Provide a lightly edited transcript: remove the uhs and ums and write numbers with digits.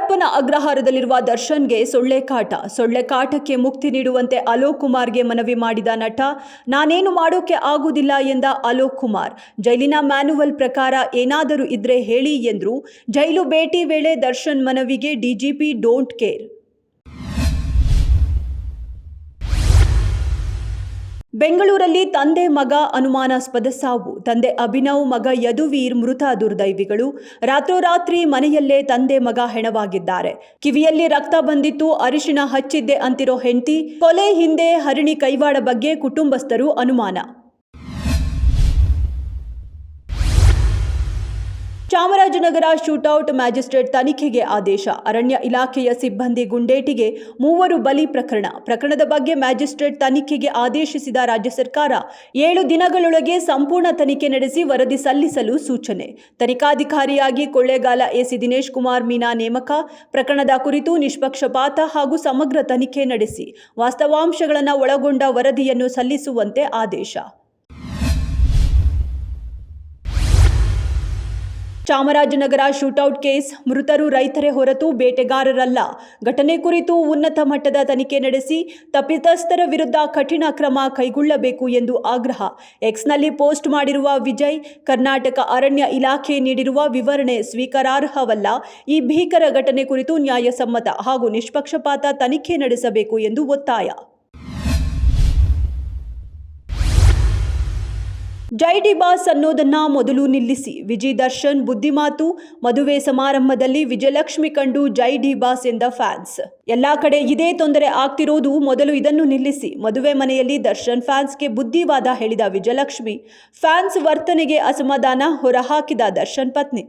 ಪರಪ್ಪನ ಅಗ್ರಹಾರದಲ್ಲಿರುವ ದರ್ಶನ್ಗೆ ಸೊಳ್ಳೆ ಕಾಟಕ್ಕೆ ಮುಕ್ತಿ ನೀಡುವಂತೆ ಅಲೋಕ್ ಕುಮಾರ್ಗೆ ಮನವಿ ಮಾಡಿದ ನಟ, ನಾನೇನು ಮಾಡೋಕೆ ಆಗುವುದಿಲ್ಲ ಎಂದ ಅಲೋಕ್ ಕುಮಾರ್. ಜೈಲಿನ ಮ್ಯಾನ್ಯುವಲ್ ಪ್ರಕಾರ ಏನಾದರೂ ಇದ್ರೆ ಹೇಳಿ ಎಂದ್ರು. ಜೈಲು ಭೇಟಿ ವೇಳೆ ದರ್ಶನ್ ಮನವಿಗೆ ಡಿಜಿಪಿ ಡೋಂಟ್ ಕೇರ್. ಬೆಂಗಳೂರಲ್ಲಿ ತಂದೆ ಮಗ ಅನುಮಾನಾಸ್ಪದ ಸಾವು. ತಂದೆ ಅಭಿನವ್, ಮಗ ಯದುವೀರ್ ಮೃತ ದುರ್ದೈವಿಗಳು. ರಾತ್ರೋರಾತ್ರಿ ಮನೆಯಲ್ಲೇ ತಂದೆ ಮಗ ಹೆಣವಾಗಿದ್ದಾರೆ. ಕಿವಿಯಲ್ಲಿ ರಕ್ತ ಬಂದಿತ್ತು, ಅರಿಶಿಣ ಹಚ್ಚಿದ್ದೆ ಅಂತಿರೋ ಹೆಂಡತಿ. ಕೊಲೆ ಹಿಂದೆ ಹರಿಣಿ ಕೈವಾಡ ಬಗ್ಗೆ ಕುಟುಂಬಸ್ಥರು ಅನುಮಾನ. ಚಾಮರಾಜನಗರ ಶೂಟೌಟ್, ಮ್ಯಾಜಿಸ್ಟ್ರೇಟ್ ತನಿಖೆಗೆ ಆದೇಶ. ಅರಣ್ಯ ಇಲಾಖೆಯ ಸಿಬ್ಬಂದಿ ಗುಂಡೇಟಿಗೆ 3 ಬಲಿ ಪ್ರಕರಣದ ಬಗ್ಗೆ ಮ್ಯಾಜಿಸ್ಟ್ರೇಟ್ ತನಿಖೆಗೆ ಆದೇಶಿಸಿದ ರಾಜ್ಯ ಸರ್ಕಾರ 7 ದಿನಗಳೊಳಗೆ ಸಂಪೂರ್ಣ ತನಿಖೆ ನಡೆಸಿ ವರದಿ ಸಲ್ಲಿಸಲು ಸೂಚನೆ. ತನಿಖಾಧಿಕಾರಿಯಾಗಿ ಕೊಳ್ಳೇಗಾಲ ಎಸಿ ದಿನೇಶ್ ಕುಮಾರ್ ಮೀನಾ ನೇಮಕ. ಪ್ರಕರಣದ ಕುರಿತು ನಿಷ್ಪಕ್ಷಪಾತ ಹಾಗೂ ಸಮಗ್ರ ತನಿಖೆ ನಡೆಸಿ ವಾಸ್ತವಾಂಶಗಳನ್ನು ಒಳಗೊಂಡ ವರದಿಯನ್ನು ಸಲ್ಲಿಸುವಂತೆ ಆದೇಶ. ಚಾಮರಾಜನಗರ ಶೂಟೌಟ್ ಕೇಸ್, ಮೃತರು ರೈತರೇ ಹೊರತು ಬೇಟೆಗಾರರಲ್ಲ. ಘಟನೆ ಕುರಿತು ಉನ್ನತ ಮಟ್ಟದ ತನಿಖೆ ನಡೆಸಿ ತಪ್ಪಿತಸ್ಥರ ವಿರುದ್ಧ ಕಠಿಣ ಕ್ರಮ ಕೈಗೊಳ್ಳಬೇಕು ಎಂದು ಆಗ್ರಹ. ಎಕ್ಸ್ನಲ್ಲಿ ಪೋಸ್ಟ್ ಮಾಡಿರುವ ವಿಜಯ್, ಕರ್ನಾಟಕ ಅರಣ್ಯ ಇಲಾಖೆ ನೀಡಿರುವ ವಿವರಣೆ ಸ್ವೀಕಾರಾರ್ಹವಲ್ಲ. ಈ ಭೀಕರ ಘಟನೆ ಕುರಿತು ನ್ಯಾಯಸಮ್ಮತ ಹಾಗೂ ನಿಷ್ಪಕ್ಷಪಾತ ತನಿಖೆ ನಡೆಸಬೇಕು ಎಂದು ಒತ್ತಾಯ. ಜೈ ಡಿ ಬಾಸ್ ಅನ್ನೋದನ್ನ ಮೊದಲು ನಿಲ್ಲಿಸಿ. ವಿಜಿ ದರ್ಶನ್ ಬುದ್ಧಿಮಾತು. ಮದುವೆ ಸಮಾರಂಭದಲ್ಲಿ ವಿಜಯಲಕ್ಷ್ಮಿ ಕಂಡು ಜೈ ಡಿ ಬಾಸ್ ಎಂದ ಫ್ಯಾನ್ಸ್. ಎಲ್ಲಾ ಕಡೆ ಇದೇ ತೊಂದರೆ ಆಗ್ತಿರೋದು, ಮೊದಲು ಇದನ್ನು ನಿಲ್ಲಿಸಿ. ಮದುವೆ ಮನೆಯಲ್ಲಿ ದರ್ಶನ್ ಫ್ಯಾನ್ಸ್ಗೆ ಬುದ್ಧಿವಾದ ಹೇಳಿದ ವಿಜಯಲಕ್ಷ್ಮಿ. ಫ್ಯಾನ್ಸ್ ವರ್ತನೆಗೆ ಅಸಮಾಧಾನ ಹೊರಹಾಕಿದ ದರ್ಶನ್ ಪತ್ನಿ.